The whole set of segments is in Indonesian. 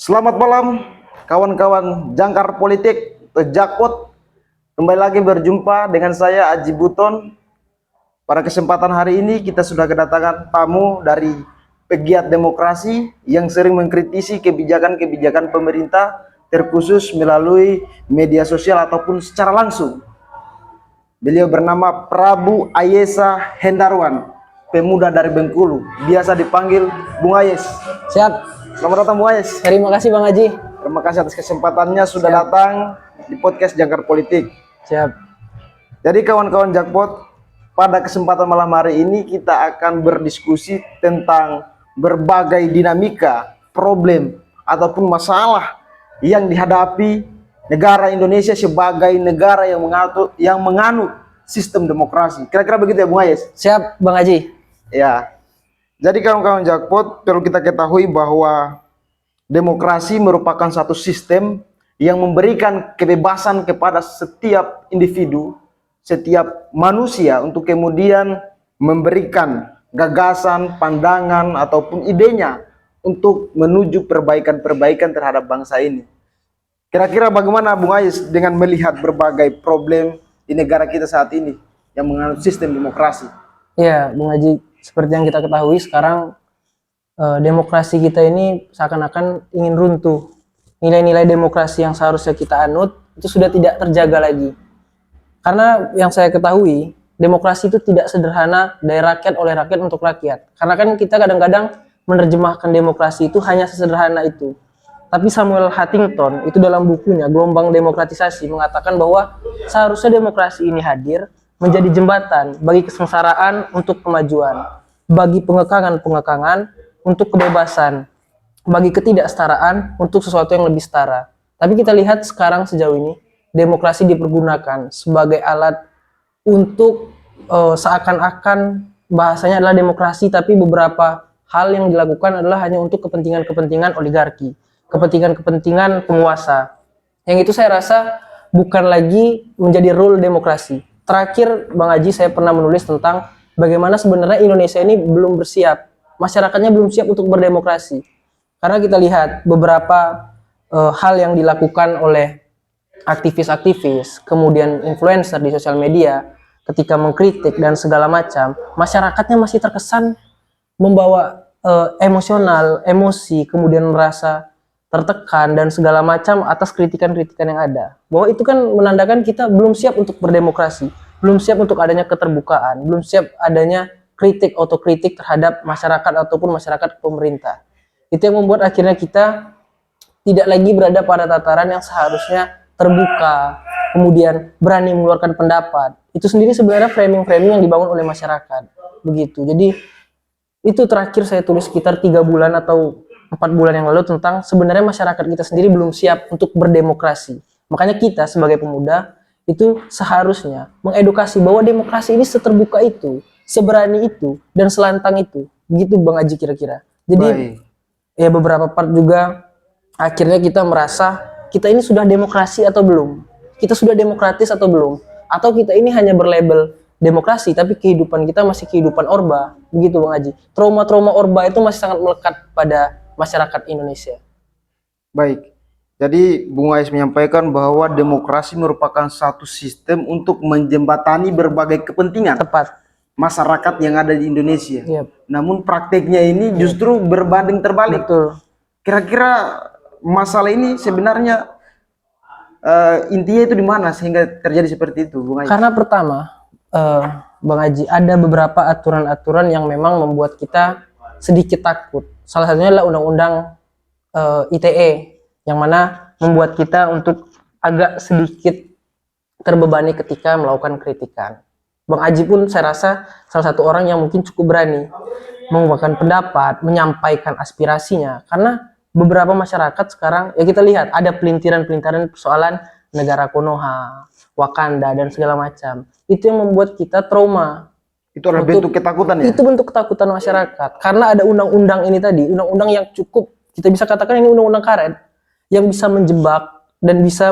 Selamat malam kawan-kawan jangkar politik atau jakpot. Kembali lagi berjumpa dengan saya Aji Buton. Pada kesempatan hari ini kita sudah kedatangan tamu dari pegiat demokrasi yang sering mengkritisi kebijakan-kebijakan pemerintah, terkhusus melalui media sosial ataupun secara langsung. Beliau bernama Prabu Ayesa Hendarwan, pemuda dari Bengkulu, biasa dipanggil Bung Ayes. Siap. Selamat datang Bung Ayes. Terima kasih Bang Haji. Terima kasih atas kesempatannya sudah Siap. datang di podcast Jangkar Politik. Siap. Jadi kawan-kawan Jakpot, pada kesempatan malam hari ini kita akan berdiskusi tentang berbagai dinamika, problem, ataupun masalah yang dihadapi negara Indonesia sebagai negara yang menganut sistem demokrasi. Kira-kira begitu ya Bung Ayes? Siap Bang Haji. Ya. Jadi kawan-kawan Jakpot, perlu kita ketahui bahwa demokrasi merupakan satu sistem yang memberikan kebebasan kepada setiap individu, setiap manusia untuk kemudian memberikan gagasan, pandangan, ataupun idenya untuk menuju perbaikan-perbaikan terhadap bangsa ini. Kira-kira bagaimana Bung Ais dengan melihat berbagai problem di negara kita saat ini yang menganut sistem demokrasi? Ya Bang Haji, seperti yang kita ketahui sekarang demokrasi kita ini seakan-akan ingin runtuh. Nilai-nilai demokrasi yang seharusnya kita anut itu sudah tidak terjaga lagi. Karena yang saya ketahui, demokrasi itu tidak sederhana dari rakyat oleh rakyat untuk rakyat. Karena kan kita kadang-kadang menerjemahkan demokrasi itu hanya sesederhana itu. Tapi Samuel Huntington itu dalam bukunya Gelombang Demokratisasi mengatakan bahwa seharusnya demokrasi ini hadir menjadi jembatan bagi kesengsaraan untuk kemajuan, bagi pengekangan-pengekangan untuk kebebasan, bagi ketidaksetaraan untuk sesuatu yang lebih setara. Tapi kita lihat sekarang sejauh ini demokrasi dipergunakan sebagai alat untuk seakan-akan bahasanya adalah demokrasi, tapi beberapa hal yang dilakukan adalah hanya untuk kepentingan-kepentingan oligarki, kepentingan-kepentingan penguasa. Yang itu saya rasa bukan lagi menjadi rule demokrasi. Terakhir Bang Haji, saya pernah menulis tentang bagaimana sebenarnya Indonesia ini belum bersiap, masyarakatnya belum siap untuk berdemokrasi. Karena kita lihat beberapa hal yang dilakukan oleh aktivis-aktivis, kemudian influencer di sosial media, ketika mengkritik dan segala macam, masyarakatnya masih terkesan membawa emosional, emosi, kemudian merasa tertekan dan segala macam atas kritikan-kritikan yang ada. Bahwa itu kan menandakan kita belum siap untuk berdemokrasi, belum siap untuk adanya keterbukaan, belum siap adanya kritik, otokritik terhadap masyarakat ataupun masyarakat pemerintah. Itu yang membuat akhirnya kita tidak lagi berada pada tataran yang seharusnya terbuka, kemudian berani mengeluarkan pendapat. Itu sendiri sebenarnya framing-framing yang dibangun oleh masyarakat. Begitu. Jadi itu terakhir saya tulis sekitar 3 bulan atau 4 bulan yang lalu tentang sebenarnya masyarakat kita sendiri belum siap untuk berdemokrasi. Makanya kita sebagai pemuda itu seharusnya mengedukasi bahwa demokrasi ini seterbuka itu, seberani itu, dan selantang itu. Begitu Bang Haji kira-kira. Jadi ya beberapa part juga akhirnya kita merasa kita ini sudah demokrasi atau belum? Kita sudah demokratis atau belum? Atau kita ini hanya berlabel demokrasi tapi kehidupan kita masih kehidupan orba. Begitu Bang Haji. Trauma-trauma orba itu masih sangat melekat pada masyarakat Indonesia. Baik. Jadi Bung Ais menyampaikan bahwa demokrasi merupakan satu sistem untuk menjembatani berbagai kepentingan Tepat. masyarakat yang ada di Indonesia. Yep. Namun prakteknya ini justru berbanding terbalik. Betul. Kira-kira masalah ini sebenarnya intinya itu di mana sehingga terjadi seperti itu, Bung Ais? Karena pertama, Bang Haji, ada beberapa aturan-aturan yang memang membuat kita sedikit takut. Salah satunya adalah undang-undang ITE, yang mana membuat kita untuk agak sedikit terbebani ketika melakukan kritikan. Bang Haji pun saya rasa salah satu orang yang mungkin cukup berani mengungkapkan pendapat, menyampaikan aspirasinya, karena beberapa masyarakat sekarang ya kita lihat ada pelintiran-pelintiran persoalan negara Konoha, Wakanda dan segala macam. Itu yang membuat kita trauma. Itu adalah bentuk ketakutan ya? Itu bentuk ketakutan masyarakat. Karena ada undang-undang ini tadi, undang-undang yang cukup, kita bisa katakan ini undang-undang karet, yang bisa menjebak dan bisa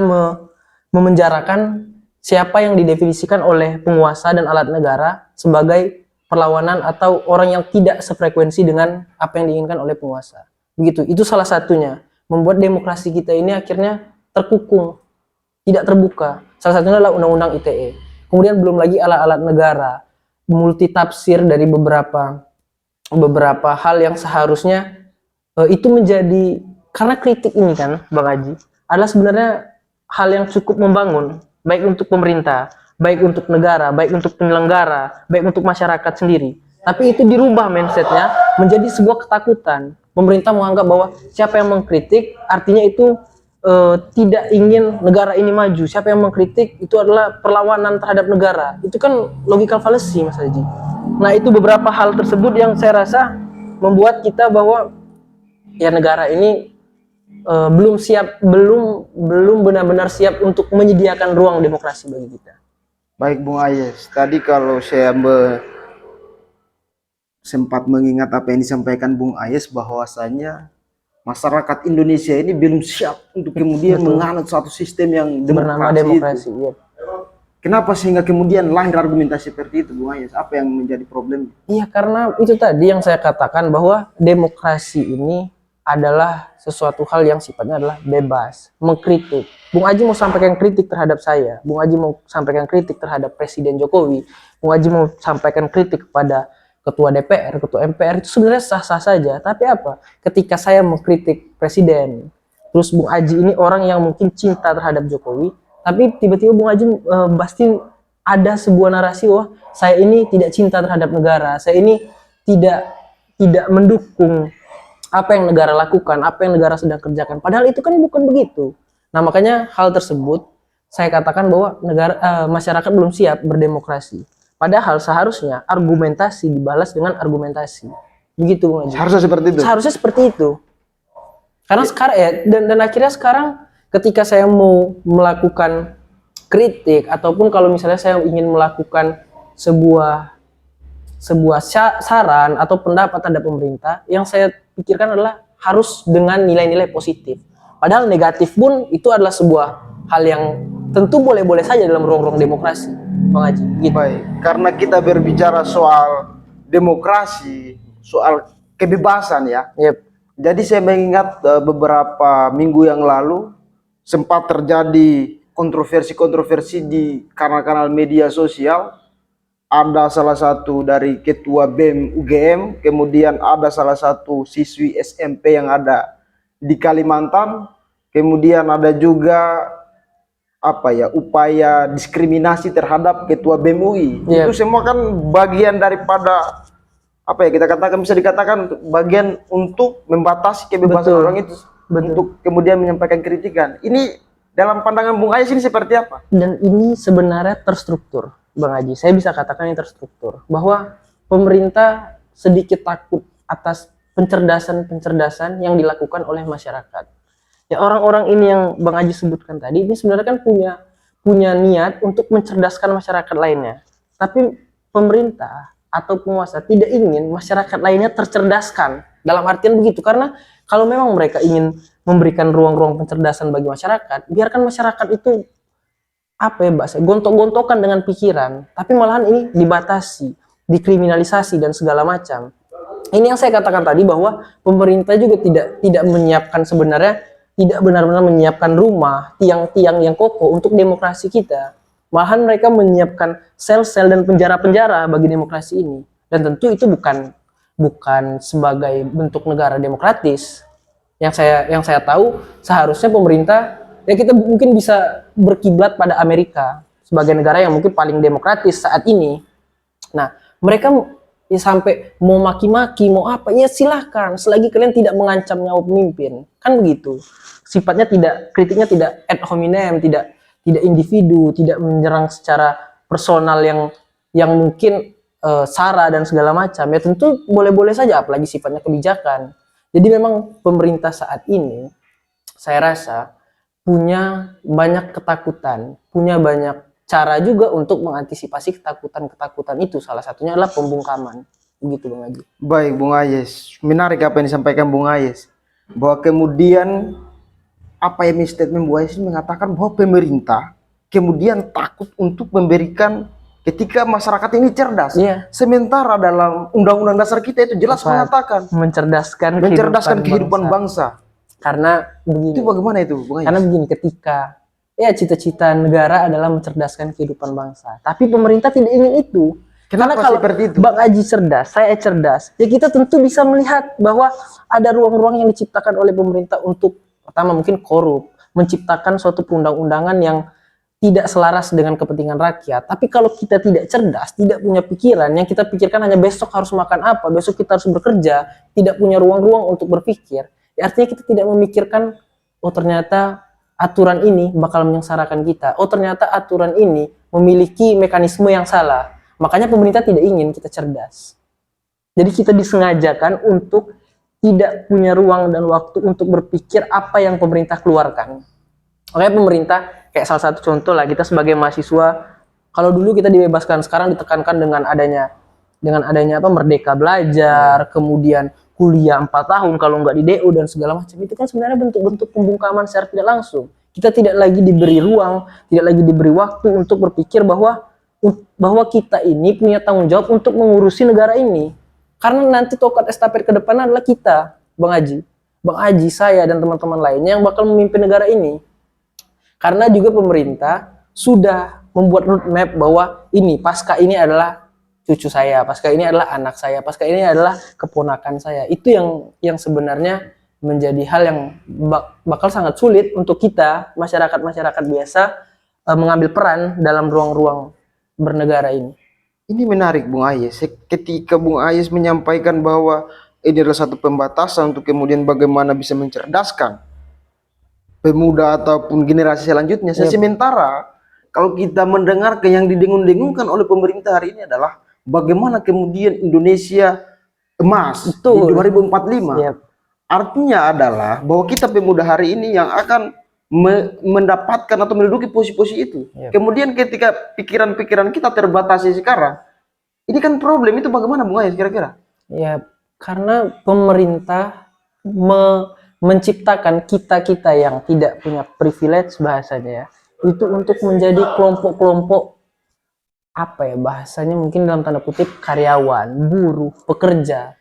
memenjarakan siapa yang didefinisikan oleh penguasa dan alat negara sebagai perlawanan atau orang yang tidak sefrekuensi dengan apa yang diinginkan oleh penguasa. Begitu, itu salah satunya. membuat demokrasi kita ini akhirnya terkukung, tidak terbuka. Salah satunya adalah undang-undang ITE. Kemudian belum lagi alat-alat negara, multi tafsir dari beberapa hal yang seharusnya itu menjadi, karena kritik ini kan Bang Haji adalah sebenarnya hal yang cukup membangun, baik untuk pemerintah, baik untuk negara, baik untuk penyelenggara, baik untuk masyarakat sendiri. Tapi itu dirubah mindsetnya menjadi sebuah ketakutan. Pemerintah menganggap bahwa siapa yang mengkritik artinya itu tidak ingin negara ini maju. Siapa yang mengkritik itu adalah perlawanan terhadap negara. Itu kan logical fallacy, Mas Haji. Nah, itu beberapa hal tersebut yang saya rasa membuat kita bahwa ya negara ini belum benar-benar siap untuk menyediakan ruang demokrasi bagi kita. Baik Bung Ayes, tadi kalau saya sempat mengingat apa yang disampaikan Bung Ayes, bahwasanya masyarakat Indonesia ini belum siap untuk kemudian menganut suatu sistem yang Bernama demokrasi. Itu. Ya. Kenapa sehingga kemudian lahir argumentasi seperti itu, Bung Ayes? Apa yang menjadi problem? Iya, karena itu tadi yang saya katakan bahwa demokrasi ini adalah sesuatu hal yang sifatnya adalah bebas, mengkritik. Bung Haji mau sampaikan kritik terhadap saya, Bung Haji mau sampaikan kritik terhadap Presiden Jokowi, Bung Haji mau sampaikan kritik kepada Ketua DPR, Ketua MPR, itu sebenarnya sah-sah saja. Tapi apa? Ketika saya mengkritik Presiden, terus Bung Haji ini orang yang mungkin cinta terhadap Jokowi, tapi tiba-tiba Bung Haji pasti ada sebuah narasi wah saya ini tidak cinta terhadap negara, saya ini tidak mendukung apa yang negara lakukan, apa yang negara sedang kerjakan. Padahal itu kan bukan begitu. Nah, makanya hal tersebut saya katakan bahwa masyarakat belum siap berdemokrasi. Padahal seharusnya argumentasi dibalas dengan argumentasi. Begitu Bung Haji. Harusnya seperti itu. Seharusnya seperti itu. Karena sekarang ya dan akhirnya sekarang ketika saya mau melakukan kritik ataupun kalau misalnya saya ingin melakukan sebuah saran atau pendapat terhadap pemerintah, yang saya pikirkan adalah harus dengan nilai-nilai positif. Padahal negatif pun itu adalah sebuah hal yang tentu boleh-boleh saja dalam ruang-ruang demokrasi, Bang Haji. Gitu. Baik, karena kita berbicara soal demokrasi, soal kebebasan ya. Yep. Jadi saya mengingat beberapa minggu yang lalu sempat terjadi kontroversi di kanal-kanal media sosial. Ada salah satu dari ketua BEM UGM, kemudian ada salah satu siswi SMP yang ada di Kalimantan, kemudian ada juga upaya diskriminasi terhadap ketua BEM UI. Yeah. Itu semua kan bagian daripada bisa dikatakan bagian untuk membatasi kebebasan orang itu. Betul. Untuk kemudian menyampaikan kritikan. Ini dalam pandangan Bung Ayes ini seperti apa? Dan ini sebenarnya terstruktur, Bang Haji. Saya bisa katakan ini terstruktur. Bahwa pemerintah sedikit takut atas pencerdasan yang dilakukan oleh masyarakat. Ya, orang-orang ini yang Bang Haji sebutkan tadi, ini sebenarnya kan punya niat untuk mencerdaskan masyarakat lainnya. Tapi pemerintah atau penguasa tidak ingin masyarakat lainnya tercerdaskan. Dalam artian begitu, karena kalau memang mereka ingin memberikan ruang-ruang pencerdasan bagi masyarakat, biarkan masyarakat itu gontok-gontokan dengan pikiran, tapi malahan ini dibatasi, dikriminalisasi dan segala macam. Ini yang saya katakan tadi bahwa pemerintah juga tidak menyiapkan, sebenarnya tidak benar-benar menyiapkan rumah, tiang-tiang yang kokoh untuk demokrasi kita. Malahan mereka menyiapkan sel-sel dan penjara-penjara bagi demokrasi ini. Dan tentu itu bukan sebagai bentuk negara demokratis. Yang saya tahu seharusnya pemerintah, ya kita mungkin bisa berkiblat pada Amerika sebagai negara yang mungkin paling demokratis saat ini. Nah, mereka ya sampai mau maki-maki, mau apa, ya silahkan selagi kalian tidak mengancam nyawa pemimpin, kan begitu. Sifatnya kritiknya tidak ad hominem, tidak individu, tidak menyerang secara personal yang mungkin sara dan segala macam. Ya tentu boleh-boleh saja, apalagi sifatnya kebijakan. Jadi memang pemerintah saat ini saya rasa punya banyak ketakutan, punya banyak cara juga untuk mengantisipasi ketakutan itu. Salah satunya adalah pembungkaman. Begitu Bung Haji. Baik Bung Ayes, menarik apa yang disampaikan Bung Ayes, bahwa kemudian apa yang statement Bung Ayes mengatakan bahwa pemerintah kemudian takut untuk memberikan ketika masyarakat ini cerdas. Iya. Sementara dalam Undang-Undang Dasar kita itu jelas mengatakan mencerdaskan kehidupan bangsa. Karena begini. Itu bagaimana itu, Bung Ais? Karena begini, ketika ya cita-cita negara adalah mencerdaskan kehidupan bangsa, tapi pemerintah tidak ingin itu. Karena Kenapa kalau seperti itu? Bang Aji cerdas, saya cerdas, ya kita tentu bisa melihat bahwa ada ruang-ruang yang diciptakan oleh pemerintah untuk pertama mungkin korup, menciptakan suatu perundang-undangan yang tidak selaras dengan kepentingan rakyat. Tapi kalau kita tidak cerdas, tidak punya pikiran, yang kita pikirkan hanya besok harus makan apa, besok kita harus bekerja, tidak punya ruang-ruang untuk berpikir, ya artinya kita tidak memikirkan, oh ternyata aturan ini bakal menyengsarakan kita, oh ternyata aturan ini memiliki mekanisme yang salah. Makanya pemerintah tidak ingin kita cerdas. Jadi kita disengajakan untuk tidak punya ruang dan waktu untuk berpikir apa yang pemerintah keluarkan. Makanya pemerintah, kayak salah satu contoh lah, kita sebagai mahasiswa, kalau dulu kita dibebaskan, sekarang ditekankan dengan adanya apa, merdeka belajar, kemudian kuliah 4 tahun kalau nggak di DO dan segala macam. Itu kan sebenarnya bentuk-bentuk pembungkaman secara tidak langsung. Kita tidak lagi diberi ruang, tidak lagi diberi waktu untuk berpikir bahwa kita ini punya tanggung jawab untuk mengurusi negara ini. Karena nanti tongkat estafet ke depan adalah kita, Bang Aji, saya dan teman-teman lainnya yang bakal memimpin negara ini. Karena juga pemerintah sudah membuat roadmap bahwa ini pasca ini adalah cucu saya, pasca ini adalah anak saya, pasca ini adalah keponakan saya. Itu yang sebenarnya menjadi hal yang bakal sangat sulit untuk kita masyarakat biasa mengambil peran dalam ruang-ruang bernegara ini. Ini menarik, Bung Ais. Ketika Bung Ais menyampaikan bahwa ini adalah satu pembatasan untuk kemudian bagaimana bisa mencerdaskan pemuda ataupun generasi selanjutnya. Sementara kalau kita mendengar ke yang didengung-dengungkan oleh pemerintah hari ini adalah bagaimana kemudian Indonesia emas di 2045. Artinya adalah bahwa kita pemuda hari ini yang akan mendapatkan atau menduduki posisi-posisi itu. Kemudian ketika pikiran-pikiran kita terbatasi sekarang, ini kan problem itu bagaimana, Bung Ais, kira-kira? Ya, karena pemerintah menciptakan kita-kita yang tidak punya privilege bahasanya ya, itu untuk menjadi kelompok-kelompok apa ya bahasanya, mungkin dalam tanda kutip karyawan, buruh, pekerja.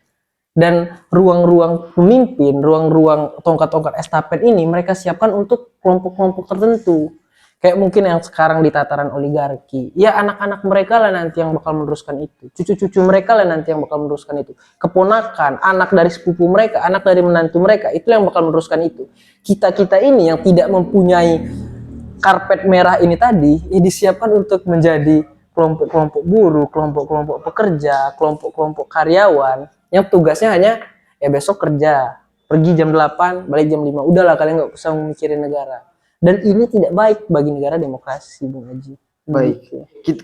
Dan ruang-ruang pemimpin, ruang-ruang tongkat-tongkat estafet ini mereka siapkan untuk kelompok-kelompok tertentu. Kayak mungkin yang sekarang di tataran oligarki. Ya anak-anak mereka lah nanti yang bakal meneruskan itu. Cucu-cucu mereka lah nanti yang bakal meneruskan itu. Keponakan, anak dari sepupu mereka, anak dari menantu mereka, itu yang bakal meneruskan itu. Kita-kita ini yang tidak mempunyai karpet merah ini tadi, ya disiapkan untuk menjadi kelompok-kelompok buruh, kelompok-kelompok pekerja, kelompok-kelompok karyawan, yang tugasnya hanya ya besok kerja, pergi jam 8, balik jam 5, udahlah kalian nggak usah memikirin negara. Dan ini tidak baik bagi negara demokrasi, Bung Haji. Baik,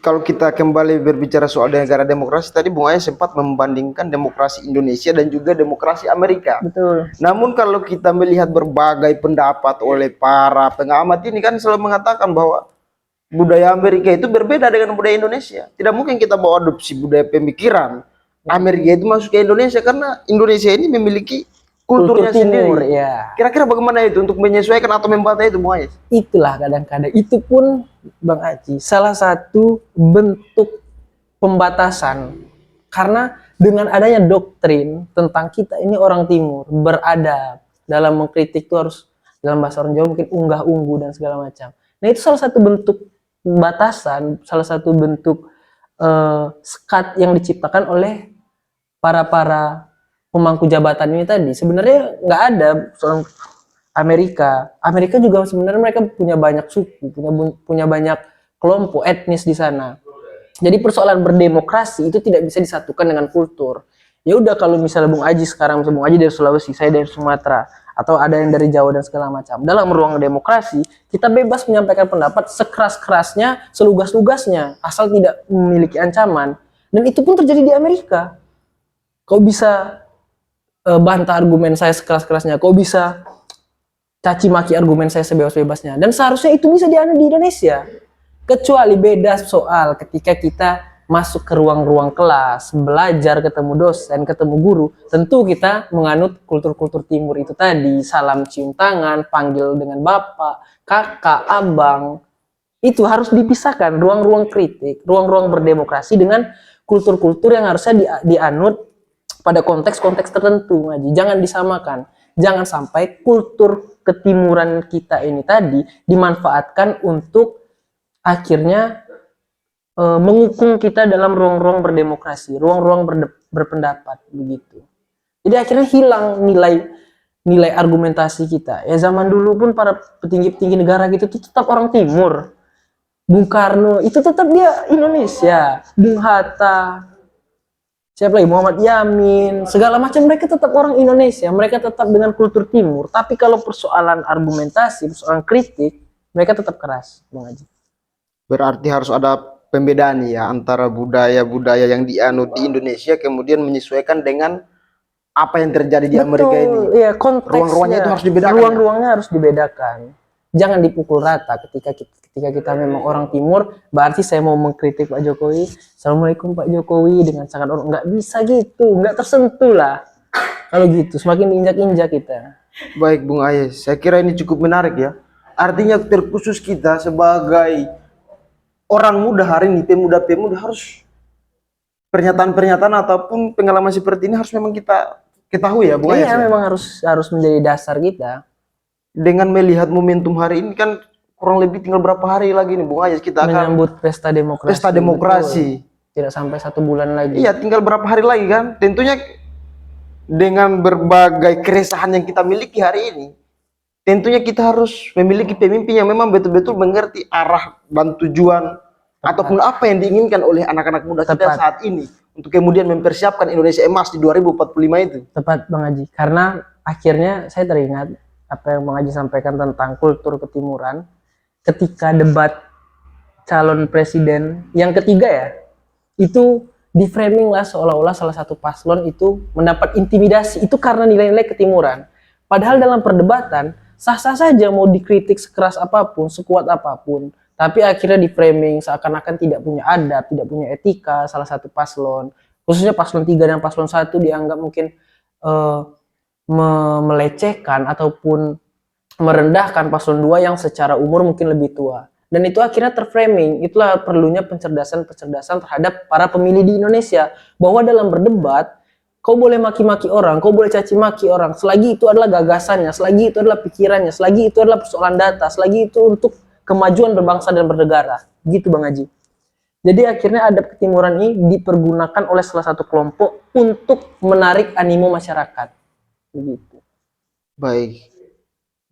kalau kita kembali berbicara soal negara demokrasi, tadi Bung Ais sempat membandingkan demokrasi Indonesia dan juga demokrasi Amerika. Betul. Namun kalau kita melihat berbagai pendapat oleh para pengamat ini kan selalu mengatakan bahwa budaya Amerika itu berbeda dengan budaya Indonesia. Tidak mungkin kita bawa adopsi budaya pemikiran Amerika itu masuk ke Indonesia, karena Indonesia ini memiliki kulturnya timur, sendiri. Ya. Kira-kira bagaimana itu untuk menyesuaikan atau membantah itu, Bung Ais? Itulah kadang-kadang itu pun Bang Aji salah satu bentuk pembatasan, karena dengan adanya doktrin tentang kita ini orang timur beradab, dalam mengkritik itu harus dalam bahasa orang Jawa mungkin unggah-ungguh dan segala macam. Nah itu salah satu bentuk batasan, salah satu bentuk sekat yang diciptakan oleh para pemangku jabatan ini tadi. Sebenarnya nggak ada soal Amerika juga sebenarnya mereka punya banyak suku, punya banyak kelompok etnis di sana. Jadi persoalan berdemokrasi itu tidak bisa disatukan dengan kultur. Ya udah, kalau misalnya Bung Aji sekarang, misalnya Bung Aji dari Sulawesi, saya dari Sumatera, atau ada yang dari Jawa dan segala macam, dalam ruang demokrasi kita bebas menyampaikan pendapat sekeras-kerasnya, selugas-lugasnya, asal tidak memiliki ancaman. Dan itu pun terjadi di Amerika. Kau bisa bantah argumen saya sekeras-kerasnya, kau bisa caci maki argumen saya sebebas-bebasnya, dan seharusnya itu bisa dianu di Indonesia. Kecuali beda soal ketika kita masuk ke ruang-ruang kelas, belajar, ketemu dosen, ketemu guru, tentu kita menganut kultur-kultur timur itu tadi, salam cium tangan, panggil dengan bapak, kakak, abang. Itu harus dipisahkan, ruang-ruang kritik, ruang-ruang berdemokrasi dengan kultur-kultur yang harusnya dianut pada konteks-konteks tertentu, Ngaji. Jangan disamakan. jangan sampai kultur ketimuran kita ini tadi dimanfaatkan untuk akhirnya mengukung kita dalam ruang-ruang berdemokrasi, ruang-ruang berpendapat begitu. Jadi akhirnya hilang nilai argumentasi kita. Ya zaman dulu pun para petinggi-petinggi negara gitu tuh tetap orang timur. Bung Karno itu tetap dia Indonesia, Bung Hatta, siapa lagi, Muhammad Yamin, segala macam mereka tetap orang Indonesia, mereka tetap dengan kultur timur. Tapi kalau persoalan argumentasi, persoalan kritik, mereka tetap keras, Bung Haji. Berarti harus ada pembedaan ya antara budaya-budaya yang dianut di Indonesia kemudian menyesuaikan dengan apa yang terjadi di Amerika ini. Iya, konteksnya. Ruang-ruangnya itu harus dibedakan. Ruang-ruangnya harus dibedakan. Jangan dipukul rata ketika kita memang orang timur, berarti saya mau mengkritik Pak Jokowi. Assalamualaikum Pak Jokowi dengan sangat orang, nggak bisa gitu, nggak tersentuh lah. Kalau gitu, semakin diinjak-injak kita. Baik Bung Ayes, saya kira ini cukup menarik ya. Artinya terkhusus kita sebagai orang muda hari ini, pemuda-pemuda harus pernyataan-pernyataan ataupun pengalaman seperti ini harus memang kita ketahui ya Bung Ayes. Iya, memang harus menjadi dasar kita. Dengan melihat momentum hari ini kan kurang lebih tinggal berapa hari lagi nih Bung Ayes kita akan menyambut pesta demokrasi. Pesta demokrasi. Betul. Tidak sampai 1 bulan lagi. Iya, tinggal berapa hari lagi kan? Tentunya dengan berbagai keresahan yang kita miliki hari ini, tentunya kita harus memiliki pemimpin yang memang betul-betul mengerti arah dan tujuan ataupun apa yang diinginkan oleh anak-anak muda kita saat ini untuk kemudian mempersiapkan Indonesia emas di 2045 itu. Tepat Bang Haji, karena akhirnya saya teringat apa yang Bang Haji sampaikan tentang kultur ketimuran ketika debat calon presiden yang ketiga ya, itu di framing lah seolah-olah salah satu paslon itu mendapat intimidasi itu karena nilai-nilai ketimuran. Padahal dalam perdebatan sah-sah saja mau dikritik sekeras apapun, sekuat apapun, tapi akhirnya di framing seakan-akan tidak punya adab, tidak punya etika salah satu paslon, khususnya paslon 3 dan paslon 1 dianggap mungkin melecehkan ataupun merendahkan paslon 2 yang secara umur mungkin lebih tua. Dan itu akhirnya terframing. Itulah perlunya pencerdasan-pencerdasan terhadap para pemilih di Indonesia, bahwa dalam berdebat kau boleh maki-maki orang, kau boleh caci maki orang, selagi itu adalah gagasannya, selagi itu adalah pikirannya, selagi itu adalah persoalan data, selagi itu untuk kemajuan berbangsa dan bernegara. Gitu Bang Haji. Jadi akhirnya adab ketimuran ini dipergunakan oleh salah satu kelompok untuk menarik animo masyarakat. Begitu. Baik.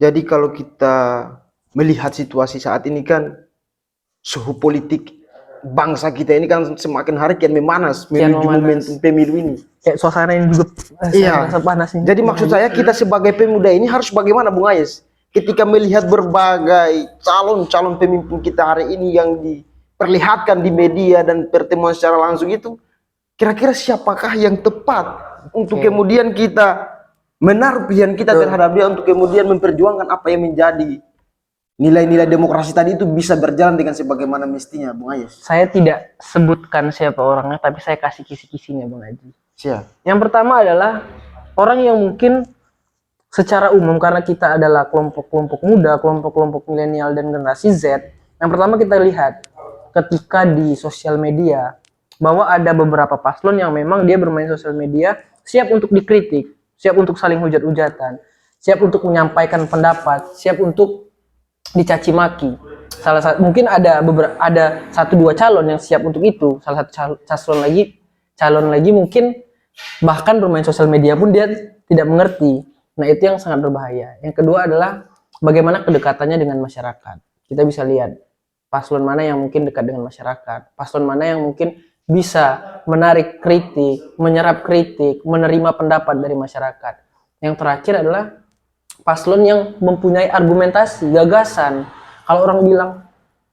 Jadi kalau kita melihat situasi saat ini kan suhu politik bangsa kita ini kan semakin hari kian memanas menuju momentum pemilu ini. Kayak suasana ini juga panas ini. Jadi maksud saya kita sebagai pemuda ini harus bagaimana Bung Ayes ketika melihat berbagai calon-calon pemimpin kita hari ini yang diperlihatkan di media dan pertemuan secara langsung itu, kira-kira siapakah yang tepat untuk kemudian kita menaruh pilihan kita terhadap dia untuk kemudian memperjuangkan apa yang menjadi nilai-nilai demokrasi tadi itu bisa berjalan dengan sebagaimana mestinya, Bung Ayes. Saya tidak sebutkan siapa orangnya, tapi saya kasih kisi-kisinya, Bung Haji. Siap. Yang pertama adalah orang yang mungkin secara umum, karena kita adalah kelompok-kelompok muda, kelompok-kelompok milenial dan generasi Z. Yang pertama kita lihat ketika di sosial media bahwa ada beberapa paslon yang memang dia bermain sosial media siap untuk dikritik, siap untuk saling hujat-hujatan, siap untuk menyampaikan pendapat, siap untuk dicaci maki. Salah satu mungkin ada 1-2 calon yang siap untuk itu. Salah satu calon lagi mungkin bahkan bermain sosial media pun dia tidak mengerti. Nah, itu yang sangat berbahaya. Yang kedua adalah bagaimana kedekatannya dengan masyarakat. Kita bisa lihat paslon mana yang mungkin dekat dengan masyarakat, paslon mana yang mungkin bisa menarik kritik, menyerap kritik, menerima pendapat dari masyarakat. Yang terakhir adalah paslon yang mempunyai argumentasi, gagasan. Kalau orang bilang,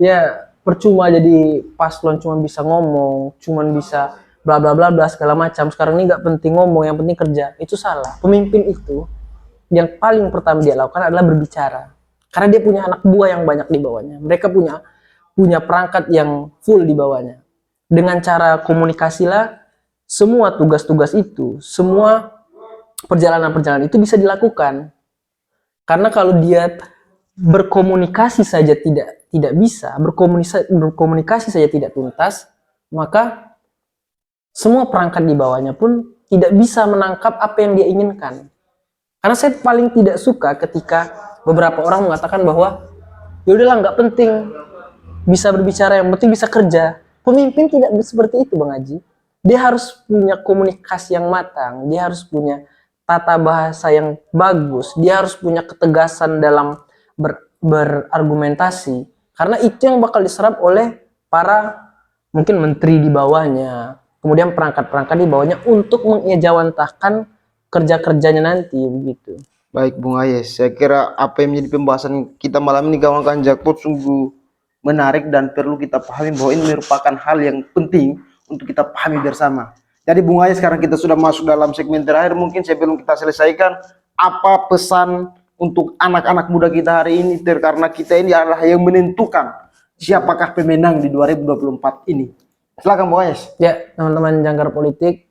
ya percuma jadi paslon cuma bisa ngomong, cuma bisa bla bla bla bla segala macam. Sekarang ini nggak penting ngomong, yang penting kerja. Itu salah. Pemimpin itu yang paling pertama dia lakukan adalah berbicara. Karena dia punya anak buah yang banyak di bawahnya. Mereka punya perangkat yang full di bawahnya. Dengan cara komunikasilah semua tugas-tugas itu, semua perjalanan-perjalanan itu bisa dilakukan. Karena kalau dia berkomunikasi saja tidak bisa, berkomunikasi saja tidak tuntas, maka semua perangkat di bawahnya pun tidak bisa menangkap apa yang dia inginkan. Karena saya paling tidak suka ketika beberapa orang mengatakan bahwa ya udahlah nggak penting bisa berbicara, yang penting bisa kerja. Pemimpin tidak seperti itu Bang Haji. Dia harus punya komunikasi yang matang, dia harus punya tata bahasa yang bagus, dia harus punya ketegasan dalam berargumentasi. Karena itu yang bakal diserap oleh para mungkin menteri di bawahnya, kemudian perangkat-perangkat di bawahnya untuk mengejawantahkan kerja-kerjanya nanti begitu. Baik Bung Ayes, saya kira apa yang menjadi pembahasan kita malam ini kawan-kawan Jakpot sungguh menarik dan perlu kita pahami bahwa ini merupakan hal yang penting untuk kita pahami bersama. Jadi Bung Ayes, sekarang kita sudah masuk dalam segmen terakhir, mungkin sebelum kita selesaikan, apa pesan untuk anak-anak muda kita hari ini, karena kita ini adalah yang menentukan siapakah pemenang di 2024 ini. Silakan Bung Ayes. Ya, teman-teman jangkar politik,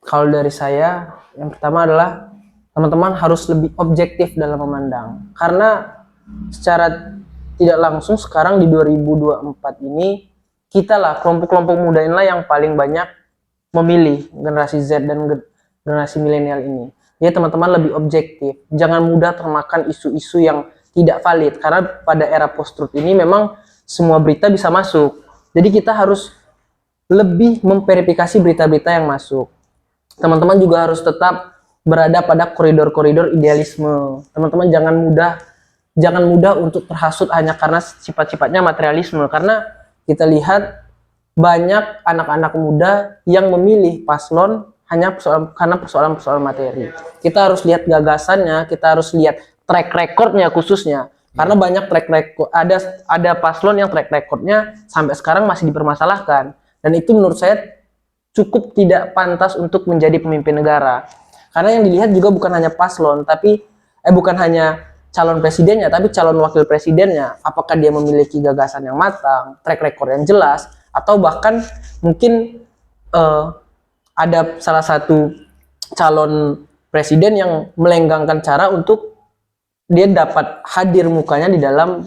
kalau dari saya yang pertama adalah teman-teman harus lebih objektif dalam memandang. Karena secara tidak langsung sekarang di 2024 ini, kita lah kelompok-kelompok muda inilah yang paling banyak memilih generasi Z dan generasi milenial ini. Ya teman-teman lebih objektif, jangan mudah termakan isu-isu yang tidak valid. Karena pada era post-truth ini memang semua berita bisa masuk. Jadi kita harus lebih memverifikasi berita-berita yang masuk. Teman-teman juga harus tetap berada pada koridor-koridor idealisme. Teman-teman jangan mudah untuk terhasut hanya karena sifat-sifatnya materialisme. Karena kita lihat banyak anak-anak muda yang memilih paslon hanya karena persoalan-persoalan materi. Kita harus lihat gagasannya, kita harus lihat track recordnya khususnya. Karena banyak track record, ada paslon yang track recordnya sampai sekarang masih dipermasalahkan. Dan itu menurut saya cukup tidak pantas untuk menjadi pemimpin negara. Karena yang dilihat juga bukan hanya paslon, tapi bukan hanya calon presidennya, tapi calon wakil presidennya. Apakah dia memiliki gagasan yang matang, track record yang jelas, atau bahkan mungkin ada salah satu calon presiden yang melenggangkan cara untuk dia dapat hadir mukanya di dalam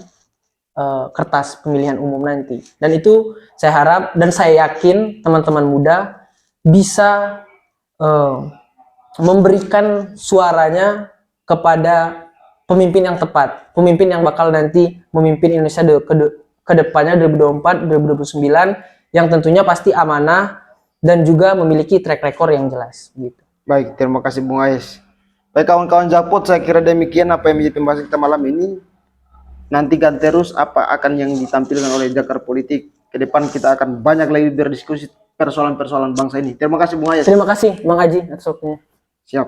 kertas pemilihan umum nanti. Dan itu saya harap dan saya yakin teman-teman muda bisa memberikan suaranya kepada pemimpin yang tepat, pemimpin yang bakal nanti memimpin Indonesia ke depannya 2024, 2029, yang tentunya pasti amanah dan juga memiliki track record yang jelas gitu. Baik, terima kasih Bung Ayes. Baik kawan-kawan Jakpot, saya kira demikian apa yang menjadi pembahasan kita malam ini. Nantikan terus apa akan yang ditampilkan oleh Jangkar Politik. Ke depan kita akan banyak lagi berdiskusi persoalan-persoalan bangsa ini. Terima kasih Bung Ayes. Terima kasih Bang Haji atas waktunya. Siap.